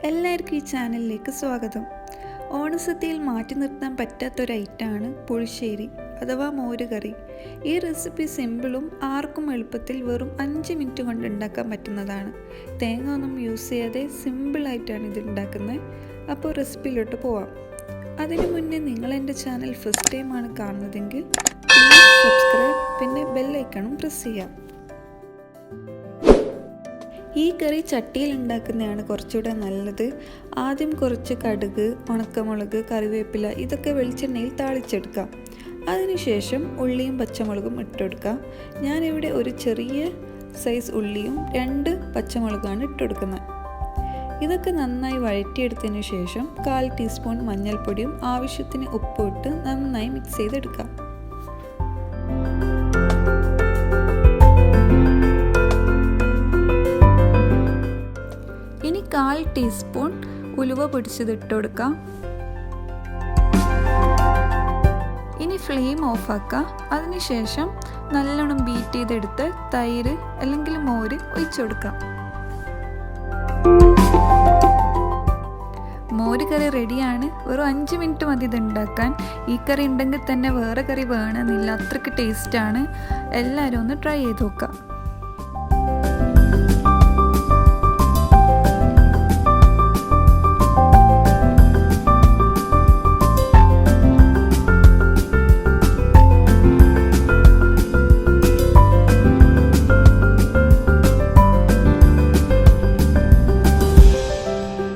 എല്ലാവർക്കും ഈ ചാനലിലേക്ക് സ്വാഗതം. ഓണസദ്യയിൽ മാറ്റി നിർത്താൻ പറ്റാത്തൊരു ഐറ്റമാണ് പുളിശ്ശേരി അഥവാ മോരുകറി. ഈ റെസിപ്പി സിമ്പിളും ആർക്കും എളുപ്പത്തിൽ വെറും 5 മിനിറ്റ് കൊണ്ട് ഉണ്ടാക്കാൻ പറ്റുന്നതാണ്. തേങ്ങ ഒന്നും യൂസ് ചെയ്യാതെ സിമ്പിളായിട്ടാണ് ഇത് ഉണ്ടാക്കുന്നത്. അപ്പോൾ റെസിപ്പിയിലോട്ട് പോവാം. അതിനു മുന്നേ നിങ്ങൾ എൻ്റെ ചാനൽ ഫസ്റ്റ് ടൈമാണ് കാണുന്നതെങ്കിൽ പ്ലീസ് സബ്സ്ക്രൈബ്, പിന്നെ ബെല്ലൈക്കണും പ്രസ് ചെയ്യാം. ഈ കറി ചട്ടിയിൽ ഉണ്ടാക്കുന്നതാണ് കുറച്ചുകൂടെ നല്ലത്. ആദ്യം കുറച്ച് കടുക്, ഉണക്കമുളക്, കറിവേപ്പില ഇതൊക്കെ വെളിച്ചെണ്ണയിൽ താളിച്ചെടുക്കാം. അതിനുശേഷം ഉള്ളിയും പച്ചമുളകും ഇട്ടെടുക്കാം. ഞാനിവിടെ ഒരു ചെറിയ സൈസ് ഉള്ളിയും 2 പച്ചമുളകാണ് ഇട്ടെടുക്കുന്നത്. ഇതൊക്കെ നന്നായി വഴറ്റിയെടുത്തതിന് ശേഷം 1/4 ടീസ്പൂൺ മഞ്ഞൾപ്പൊടിയും ആവശ്യത്തിന് ഉപ്പും ഇട്ട് നന്നായി മിക്സ് ചെയ്തെടുക്കാം. ഇനി 1/4 ടീസ്പൂൺ ഉലുവ പൊടിച്ചത് ഇട്ട് കൊടുക്കാം. ഇനി ഫ്ലെയിം ഓഫാക്കാം. അതിനുശേഷം നല്ലോണം ബീറ്റ് ചെയ്തെടുത്ത് തൈര് അല്ലെങ്കിൽ മോര് ഒഴിച്ചു കൊടുക്കാം. മോര് കറി റെഡിയാണ്. വെറും 5 മിനിറ്റ് മതി ഇത് ഉണ്ടാക്കാൻ. ഈ കറി ഉണ്ടെങ്കിൽ തന്നെ വേറെ കറി വേണമെന്നില്ല, അത്രയ്ക്ക് ടേസ്റ്റാണ്. എല്ലാവരും ഒന്ന് ട്രൈ ചെയ്ത് നോക്കാം.